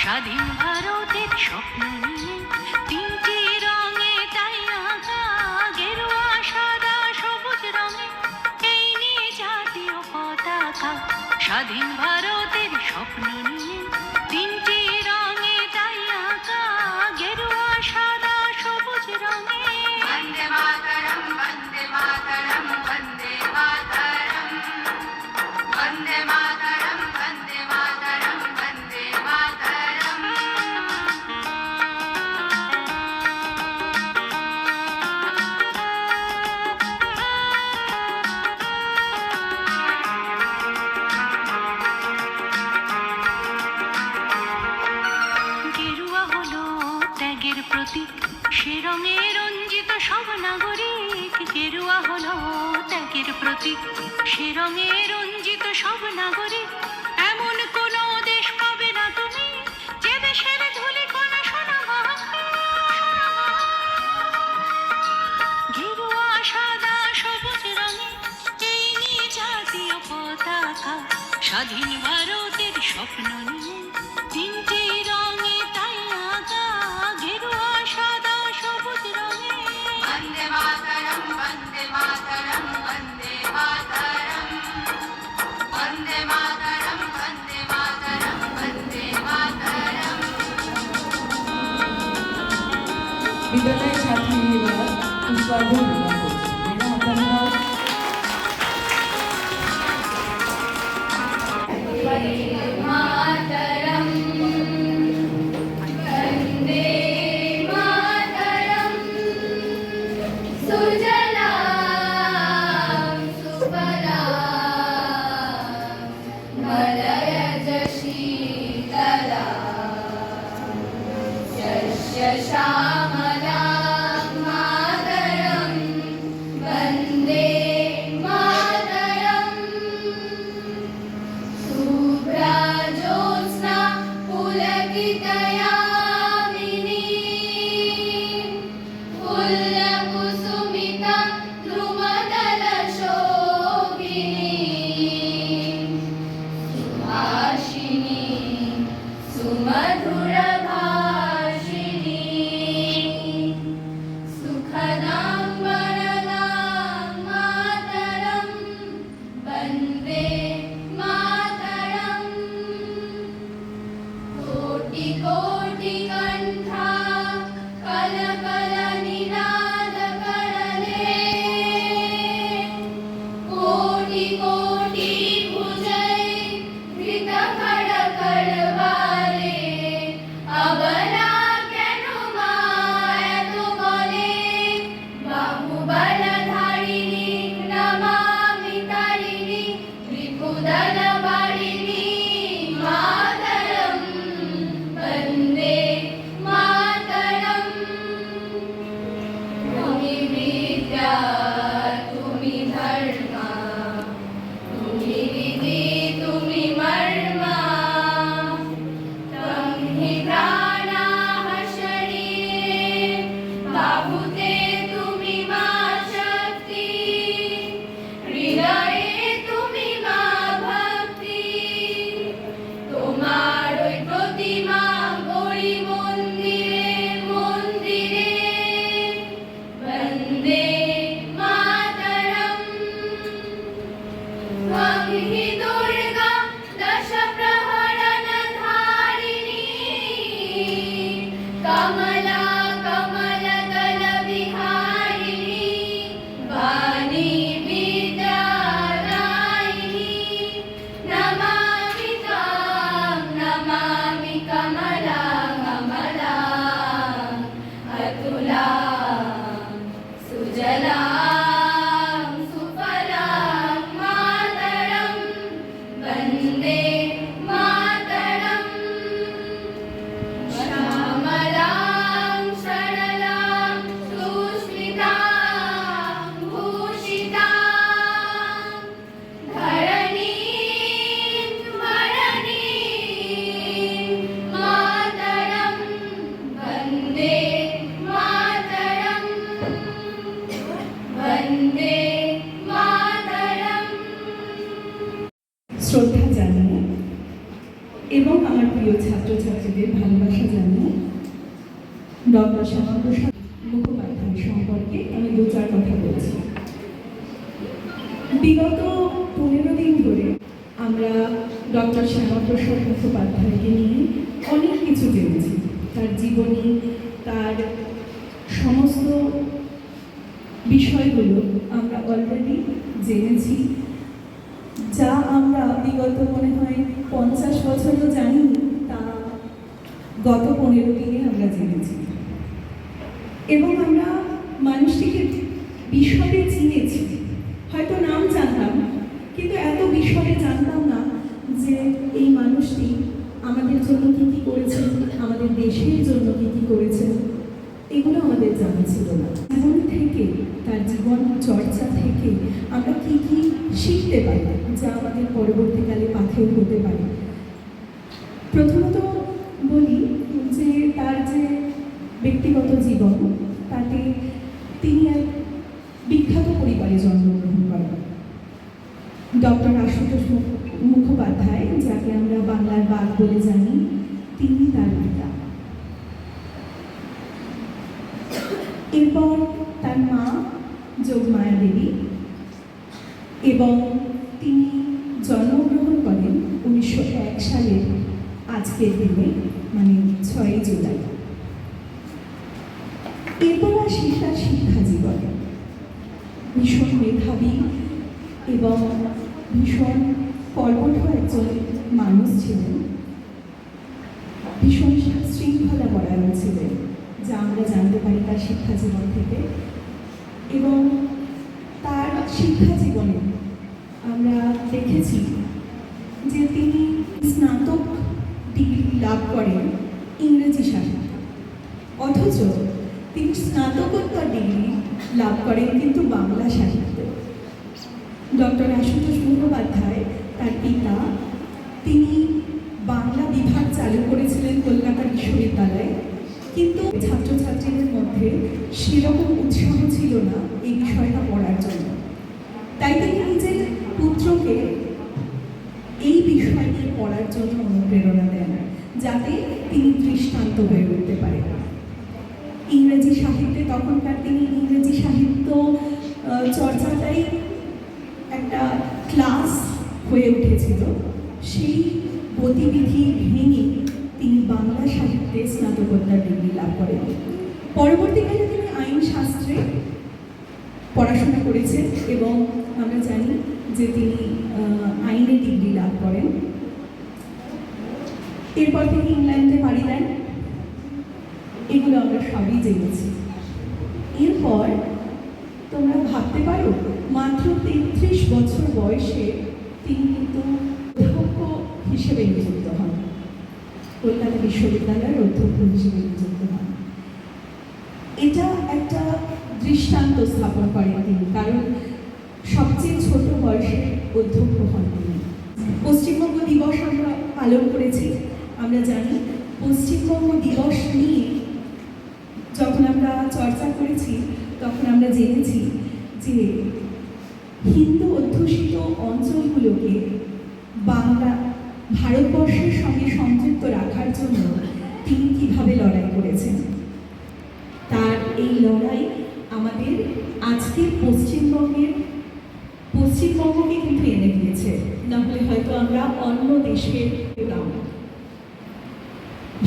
স্বাধীন ভারতের স্বপ্ন নিয়ে তিনটি রঙে তাই আঁকা, গেরুয়া সাদা সবুজ রঙে এই নিয়ে জাতীয় পতাকা। স্বাধীন ভারতের স্বপ্ন নিয়ে তিনটি রঙে তাই আঁকা, গেরুয়া সাদা সবুজ রঙে। বন্দে মাতরম বন্দে মাতরম বন্দে মাতরম, বন্দে মাতরম বন্দে মাতরম বন্দে মাতরম। গেরুয়া হলো ত্যাগের প্রতীক, সে রঙে রঞ্জিত সব নাগরিক। গেরুয়া হলো ত্যাগের প্রতীক, সে রঙে রঞ্জিত সব নাগরিক। এমন কোন দেশ পাবে না তুমি যে দেশের ধূলিকণা সোনা মাখা। গেরুয়া সাদা সবুজ রঙে এই নিয়ে জাতীয় পতাকা। স্বাধীন ভারতের স্বপ্ন নিয়ে তিনটি রঙে তাই আঁকা, গেরুয়া সাদা সবুজ রঙে। বন্দে মাতরম বন্দে মাতরম বন্দে মাতরম, বন্দে মাতরম বন্দে মাতরম বন্দে মাতরম। বিদ্যালয়ের ছাত্রীরা পুষ্পার্ঘ্য নির্মাণ করছে। এবং আমার প্রিয় ছাত্রছাত্রীদের ভালোবাসা জানিয়ে ডক্টর শ্যামাপ্রসাদ মুখোপাধ্যায় সম্পর্কে আমি দু চার কথা বলছি। বিগত 15 দিন ধরে আমরা ডক্টর শ্যামাপ্রসাদ মুখোপাধ্যায়কে নিয়ে অনেক কিছু জেনেছি। তার জীবনী, তার সমস্ত বিষয়গুলো আমরা অলরেডি জেনেছি, যা আমরা বিগত মনে হয় 50 বছরও জানি, তা গত 15 দিনে আমরা জেনেছি। এবং আমরা মানুষটিকে বিশদে চিনেছি, হয়তো নাম জানতাম, কিন্তু এত বিশদে জানতাম না যে এই মানুষটি আমাদের জন্য কী কী করেছেন, আমাদের দেশের জন্য কী কী করেছেন, এগুলো আমাদের জানা ছিল না। জীবন থেকে, তার জীবন চর্চা থেকে আমরা কী কী শিখতে পারি, যা আমাদের পরবর্তীকালে পাথেয় হতে পারে। প্রথমত বলি যে তার যে ব্যক্তিগত জীবন, তাতে তিনি এক বিখ্যাত পরিবারে জন্মগ্রহণ করেন। ডক্টর আশুতোষ মুখোপাধ্যায়, যাকে আমরা বাংলার বাঘ বলে জানি, তিনি তার পিতা। এরপর তার মা যোগমায়া দেবী, এবং তিনি জন্মগ্রহণ করেন 1901 সালের আজকের দিনে, মানে 6 জুলাই। এরপর আসি তার শিক্ষা জীবনে। ভীষণ মেধাবী এবং ভীষণ কর্মঠ একজন মানুষ ছিলেন, ভীষণ শৃঙ্খলা পরায়ণ ছিলেন, যা আমরা জানতে পারি তার শিক্ষা জীবন থেকে। এবং তার শিক্ষা জীবনে আমরা দেখেছি যে তিনি স্নাতক ডিগ্রি লাভ করেন ইংরেজি সাহিত্যে, অথচ তিনি স্নাতকোত্তর ডিগ্রি লাভ করেন কিন্তু বাংলা সাহিত্যে। ডক্টর আশুতোষ মুখোপাধ্যায়, তার পিতা, তিনি বাংলা বিভাগ চালু করেছিলেন কলকাতা বিশ্ববিদ্যালয়ে, কিন্তু ছাত্রছাত্রীদের মধ্যে সেরকম উৎসাহ ছিল না এই বিষয়টা পড়ার জন্য। তাই তিনি নিজের পুত্রকে এই বিষয় নিয়ে পড়ার জন্য অনুপ্রেরণা দেন, যাতে তিনি দৃষ্টান্ত হয়ে উঠতে পারেন। ইংরেজি সাহিত্যে তখনকার তিনি ইংরেজি সাহিত্য চর্চাটাই একটা ক্লাস হয়ে উঠেছিল। সেই গতিবিধি ভেঙে তিনি বাংলা সাহিত্যে স্নাতকোত্তর ডিগ্রি লাভ করেন। পরবর্তীকালে তিনি আইনশাস্ত্রে পড়াশোনা করেছেন এবং আমরা জানি যে তিনি আইনে ডিগ্রি লাভ করেন। এরপর তিনি ইংল্যান্ডে পাড়ি দেন, এগুলো আমরা সবই জেনেছি। এরপর তোমরা ভাবতে পারো, মাত্র 33 বছর বয়সে তিনি কিন্তু অধ্যক্ষ হিসেবে নিযুক্ত হন, কলকাতা বিশ্ববিদ্যালয়ের অধ্যক্ষ হিসেবে নিযুক্ত হন। এটা একটা দৃষ্টান্ত স্থাপন করেন তিনি, কারণ সবচেয়ে ছোট বয়সে অধ্যক্ষ হন তিনি। পশ্চিমবঙ্গ দিবস আমরা পালন করেছি। আমরা জানি পশ্চিমবঙ্গ দিবস নিয়ে যখন আমরা চর্চা করেছি, তখন আমরা জেনেছি যে হিন্দু অধ্যুষিত অঞ্চলগুলোকে বাংলা ভারতবর্ষের সঙ্গে সংযুক্ত রাখার জন্য তিনি কীভাবে লড়াই করেছেন। তার এই লড়াই আমাদের আজকের পশ্চিমবঙ্গকে কিন্তু এনে দিয়েছে, নাহলে হয়তো আমরা অন্য দেশের পেতাম।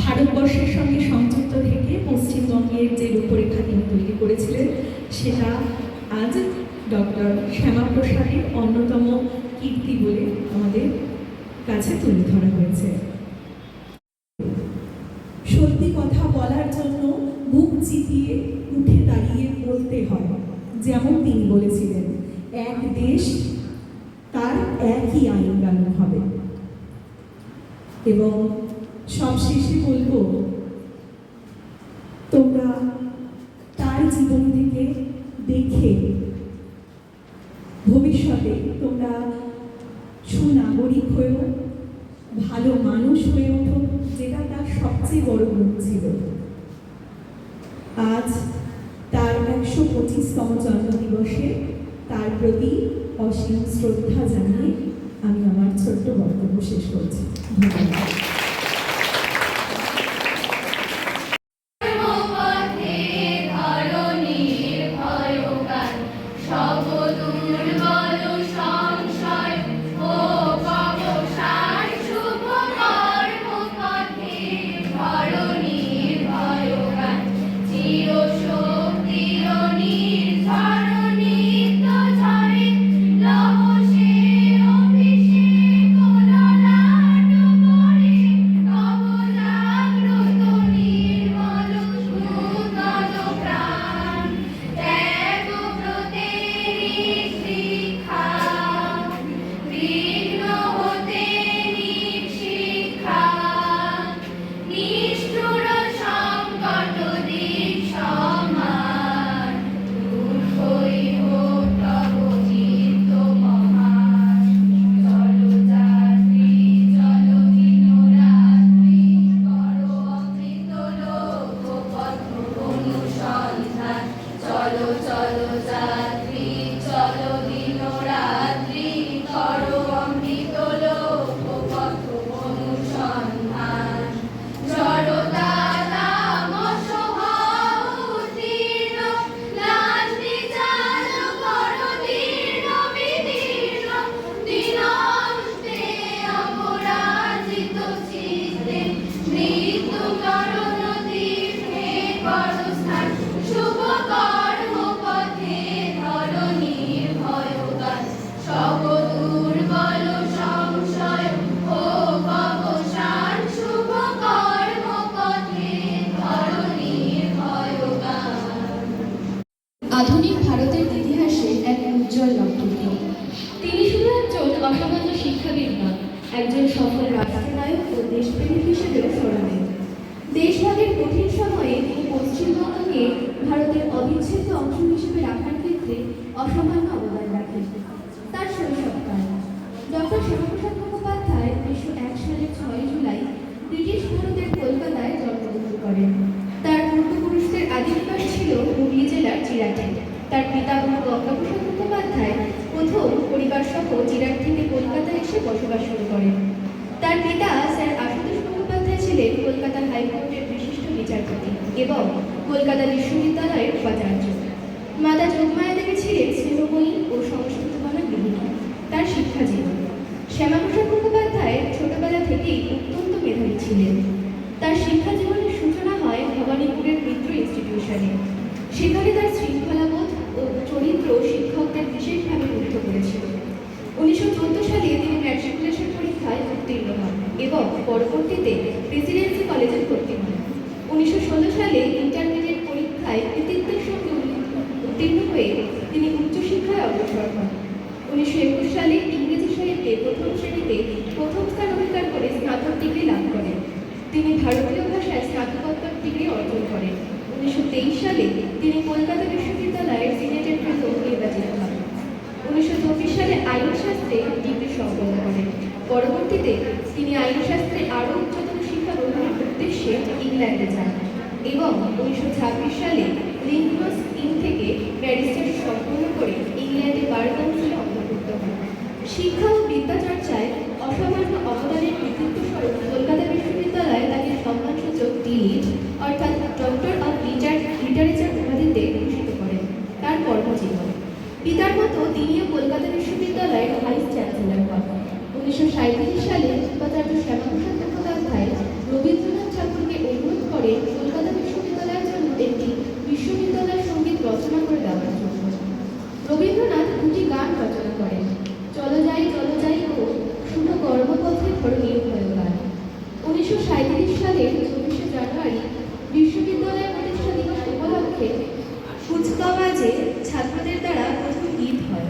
ভারতবর্ষের সঙ্গে সংযুক্ত থেকে পশ্চিমবঙ্গের যে রূপরেখা তিনি তৈরি করেছিলেন, সেটা আজ ডক্টর শ্যামাপ্রসাদের অন্যতম কীর্তি বলে আমাদের কাছে তুলে ধরা হয়েছে। সত্যি কথা বলার জন্য বুক চিতিয়ে উঠে দাঁড়িয়ে বলতে হয়, যেমন তিনি বলেছিলেন, এক দেশ, তার একই আইন কানুন হবে। এবং সবশেষে বলবো, তোমরা তার জীবন থেকে দেখে ভবিষ্যতে তোমরা সুনাগরিক হয়েও ভালো মানুষ হয়ে ওঠো, যেটা তার সবচেয়ে বড় গুণ ছিল। আজ তার 125তম জন্মদিবসে তার প্রতি অসীম শ্রদ্ধা জানিয়ে আমি আমার ছোট্ট বক্তব্য শেষ করছি। ধন্যবাদ। আধুনিক ভারতের ইতিহাসে এক উজ্জ্বল নক্ষত্র। তিনি শুধু একজন অসামান্য শিক্ষাবিদ নন, একজন সফল রাষ্ট্রনায়ক ও দেশপ্রেমিক হিসেবেও স্মরণীয়। দেশভাগের কঠিন সময়ে তিনি পশ্চিমবঙ্গকে ভারতের অবিচ্ছেদ্য অংশ হিসেবে রাখার ক্ষেত্রে অসামান্য অবদান রাখেন। তার শৈশবকাল। ডক্টর শ্যামাপ্রসাদ মুখোপাধ্যায় 1901 সালের 6 জুলাই ব্রিটিশ ভারতের কলকাতায় জন্মগ্রহণ করেন। তার পূর্বপুরুষদের আদি নিবাস ছিল হুগলি জেলার চিরাটে। তার পিতামহ গঙ্গাপ্রসাদ মুখোপাধ্যায় প্রথম পরিবার সহ চিরাট থেকে কলকাতায় এসে বসবাস শুরু করেন। তার পিতা স্যার আশুতোষ মুখোপাধ্যায় ছিলেন কলকাতা হাইকোর্টের বিশিষ্ট বিচারপতি এবং কলকাতা বিশ্ববিদ্যালয়ের উপাচার্য। মাতা যোগমায়া দেবী ছিলেন স্নেহময়ী ও সংস্কৃতবানা গৃহিণী। তার শিক্ষা জীবন। শ্যামাপ্রসাদ মুখোপাধ্যায় ছোটবেলা থেকেই অত্যন্ত মেধাবী ছিলেন। তার শিক্ষা জীবনের সূচনা হয় ভবানীপুরের মিত্র ইনস্টিটিউশনে। সেখানে তার শৃঙ্খলাবোধ ও চরিত্র শিক্ষকদের বিশেষভাবে মুগ্ধ করেছিল। 1914 সালে তিনি ম্যাট্রিকুলেশন পরীক্ষায় উত্তীর্ণ হন এবং পরবর্তীতে প্রেসিডেন্সি কলেজে ভর্তি হন। 1916 সালে ইন্টারমিডিয়েট পরীক্ষায় কৃতিত্বের সঙ্গে উত্তীর্ণ হয়ে তিনি উচ্চশিক্ষায় অগ্রসর হন। 1921 সালে ইংরেজি সাহিত্যে প্রথম শ্রেণীতে প্রথম স্থান অধিকার করে স্নাতক ডিগ্রি লাভ করেন। তিনি ভারতীয় ভাষায় স্নাতকোত্তর ডিগ্রি অর্জন করেন। 1923 সালে তিনি কলকাতা বিশ্ববিদ্যালয়ের সিনেটের জন্য নির্বাচিত হন। 1924 সালে আইনশাস্ত্রে ডিগ্রি সম্পন্ন করেন। পরবর্তীতে তিনি আইনশাস্ত্রে আরও উচ্চতর শিক্ষা গ্রহণের উদ্দেশ্যে ইংল্যান্ডে যান এবং 1926 সালে লিঙ্কনস ইন থেকে ব্যারিস্টারি সম্পন্ন করে ইংল্যান্ডে বার কাউন্সিলে অন্তর্ভুক্ত হন। শিক্ষা ও বিদ্যাচর্চায় অসামান্য অবদানের কৃতিত্ব স্বরূপ কলকাতা বিশ্ববিদ্যালয় তাকে সম্মানসূচক ডিলিট অর্থাৎ ডক্টর অফ লিটারেচার উপাধিতে ভূষিত করেন। তার কর্মজীবন। পিতার মতো তিনিও কলকাতা বিশ্ববিদ্যালয়ের ভাইস চ্যান্সেলর হন। 1937 সালে উপাচার্য শ্যামাপ্রসাদ মুখোপাধ্যায় রবীন্দ্রনাথ ঠাকুরকে অনুরোধ করেন কলকাতা বিশ্ববিদ্যালয়ের জন্য একটি বিশ্ববিদ্যালয় সঙ্গীত রচনা করে দেওয়ার জন্য। রবীন্দ্রনাথ দুটি গান রচনা করেন, চলো যাই ও শুভ কর্মপথে ধরণীয় ভয় গান। 1937 সালের 24শে জানুয়ারি বিশ্ববিদ্যালয় প্রতিষ্ঠা দিবস উপলক্ষে কুচকাওয়াজে ছাত্রদের দ্বারা প্রথম গীত হয়।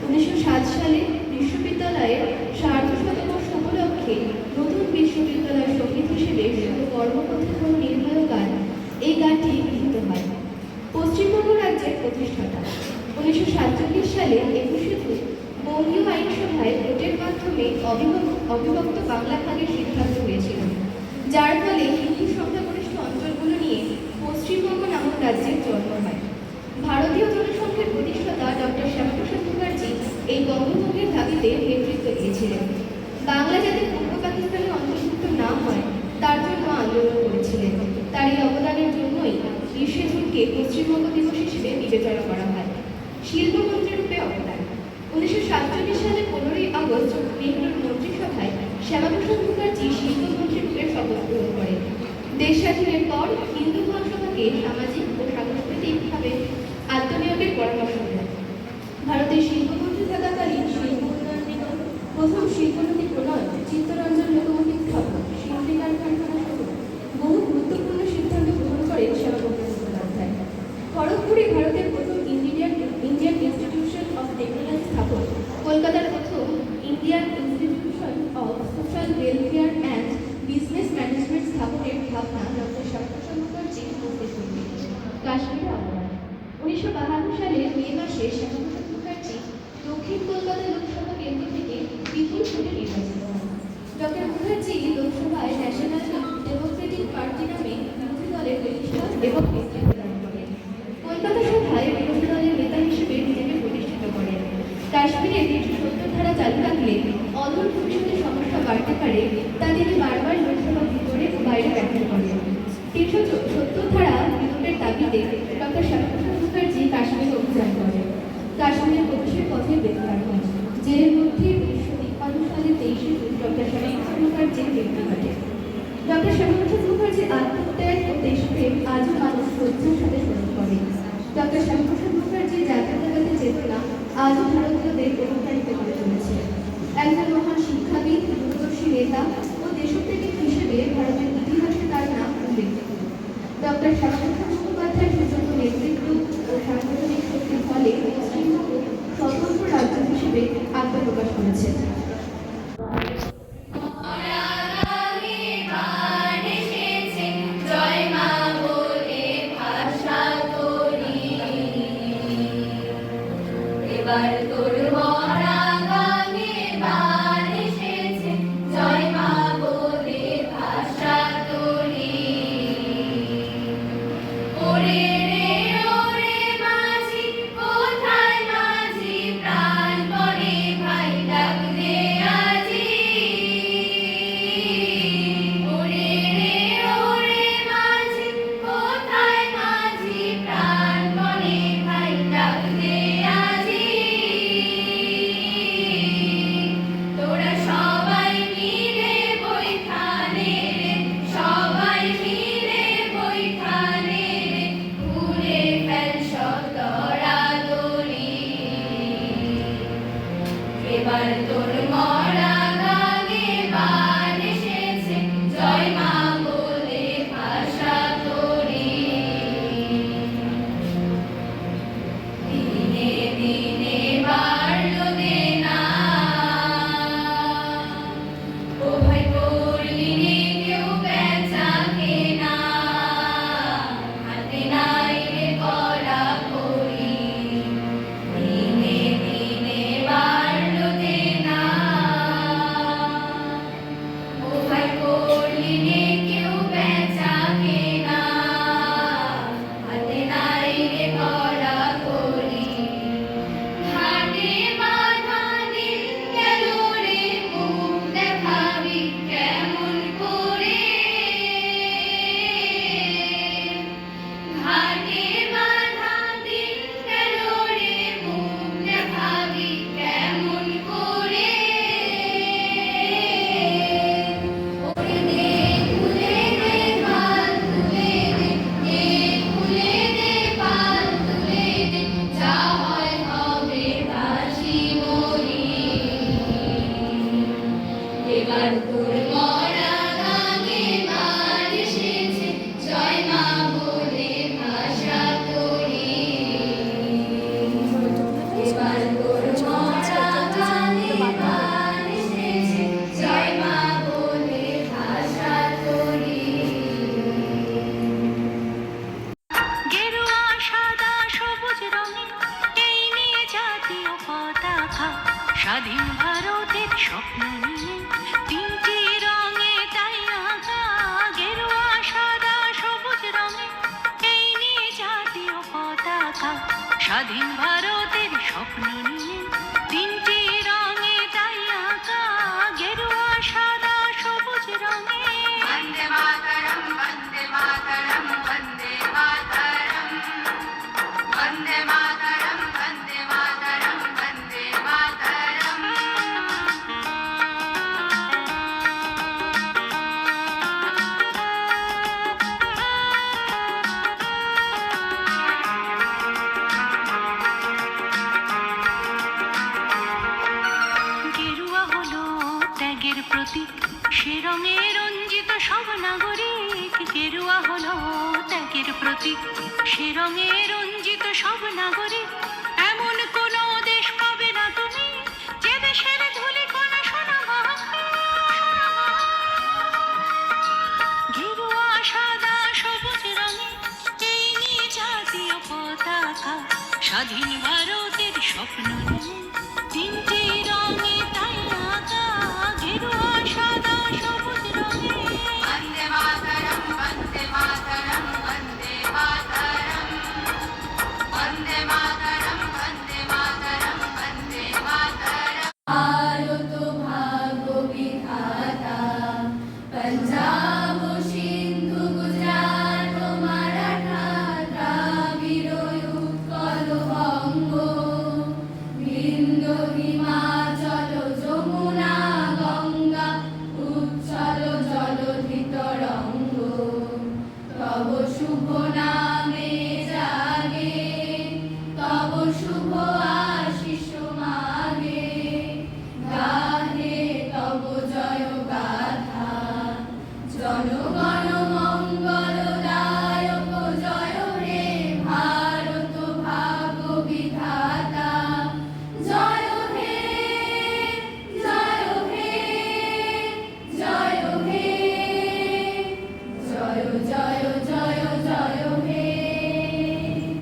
1907 সালে বিশ্ববিদ্যালয়ের সার্ধশতবর্ষ উপলক্ষে নতুন বিশ্ববিদ্যালয় সঙ্গীত হিসেবে শুভ কর্মপথে ধরণীর ভয় গান, এই গানটি গৃহীত হয়। পশ্চিমবঙ্গ রাজ্যের প্রতিষ্ঠাতা। 1947 সালে 21শে জুন বঙ্গীয় আইনসভায় ভোটের মাধ্যমে অবিভক্ত বাংলা ভাগের সিদ্ধান্ত হয়েছিল, যার ফলে হিন্দু সংখ্যাগরিষ্ঠ অঞ্চলগুলো নিয়ে পশ্চিমবঙ্গ নামক রাজ্যের জন্ম হয়। ভারতীয় জনসংঘের প্রতিষ্ঠাতা ডক্টর শ্যামাপ্রসাদ মুখার্জি এই বঙ্গভঙ্গের দাবিতে নেতৃত্ব দিয়েছিলেন। বাংলা যাতে পূর্ব পাকিস্তানের অন্তর্ভুক্ত না হয় তার জন্য আন্দোলন করেছিলেন। তার এই অবদানের জন্যই 20শে জুনকে পশ্চিমবঙ্গ দিবস হিসেবে বিবেচনা করা হয়। শিল্পমন্ত্রী রূপে অবদান: 1947 সালে 15ই আগস্ট নেহরুর মন্ত্রিসভায় শ্যামাপ্রসাদ মুখার্জি শিল্পমন্ত্রী রূপে শপথ গ্রহণ করেন। দেশ স্বাধীনের পর হিন্দু মহাসভাকে সামাজিক ও সাংস্কৃতিকভাবে আত্মনিয়োগের পরামর্শ দেন। ভারতের শিল্পমন্ত্রী থাকাকালীন শিল্প উন্নয়ন নিগম, প্রথম শিল্পনীতি প্রণয়ন, চিত্তরঞ্জন লোকোমোটিভ স্থাপন, শিল্পী কারখানা সহ বহু গুরুত্বপূর্ণ সিদ্ধান্ত গ্রহণ করেন শ্যামাপ্রসাদ মুখোপাধ্যায়। খড়গপুরে ভারতের প্রথম ইন্ডিয়ান ইনস্টিটিউশন অফ টেকনোলজি স্থাপন, কলকাতার প্রথম Indian institution of social welfare and business management স্থাপনের ভাবনা ডক্টর শ্যামাপ্রসাদ মুখার্জি মস্তিষ্কে এনে। কাশ্মীরে অবদান: 1952 সালের মে মাসে শ্যামাপ্রসাদ মুখার্জি দক্ষিণ কলকাতা লোকসভা কেন্দ্র থেকে বিপুল ভোটে নির্বাচিত হন। ডক্টর মুখার্জি লোকসভায় ন্যাশনাল ডেমোক্রেটিক পার্টি নামে বিরোধী দলের প্রতিষ্ঠা এবং নেতৃত্ব দান করেন। কলকাতা সভায় বিরোধী দলের নেতা হিসেবে নিজেকে প্রতিষ্ঠিত করেন। কাশ্মীরে 370 ধারা চালু রাখলে অদূর ভবিষ্যতে সমস্যা বাড়তে পারে তা তিনি বারবার লোকসভা ভিতরে ও বাইরে ব্যাখ্যা করেন। 370 ধারা বিলোপের দাবিতে ডক্টর শ্যামাপ্রসাদ মুখার্জি কাশ্মীরে অভিযান করেন। কাশ্মীরে প্রবেশের পথে গ্রেফতার হন। জেলের মধ্যে 1953 সালে 23শে জুন ডক্টর শ্যামাপ্রসাদ মুখার্জির মৃত্যু ঘটে। ডক্টর শ্যামাপ্রসাদ মুখার্জির আত্মত্যাগ ও দেশপ্রেম আজও মানুষ শ্রদ্ধার সাথে স্মরণ করে। ডক্টর শ্যামাপ্রসাদ মুখার্জির জাতীয়তাবাদী চেতনা আজও ভারতীয়দের অনুপ্রাণিত করে চলেছে। একজন মহান শিক্ষাবিদ, দূরদর্শী নেতা ও দেশপ্রেমিক হিসেবে ভারতের ইতিহাসে তার নাম উল্লেখযোগ্য। ডক্টর শ্যামাপ্রসাদ মুখোপাধ্যায়ের সুযোগ্য নেতৃত্ব ও সাংগঠনিক শক্তির ফলে পশ্চিমবঙ্গ স্বতন্ত্র রাজ্য হিসেবে আত্মপ্রকাশ করেছে। স্বাধীন ভারতের স্বপ্ন নিয়ে তিনটি রঙে তাই আঁকা, গেরুয়া সাদা সবুজ রঙে এই নিয়ে জাতীয় পতাকা। স্বাধীন ভারতের স্বপ্ন নিয়ে তিনটি রঙে তাই আঁকা, গেরুয়া প্রতীক সে রঙে রঞ্জিত সব নাগরিক গেরুয়া হলো ত্যাগের প্রতীক সে রঙে রঞ্জিত সব নাগরিক এমন কোন দেশ পাবে না তুমি যে দেশের ধুলি কণা সোনামা গেরুয়া সাদা সবুজ রঙে এই নিয়ে জাতীয় পতাকা স্বাধীন ভারতের স্বপ্ন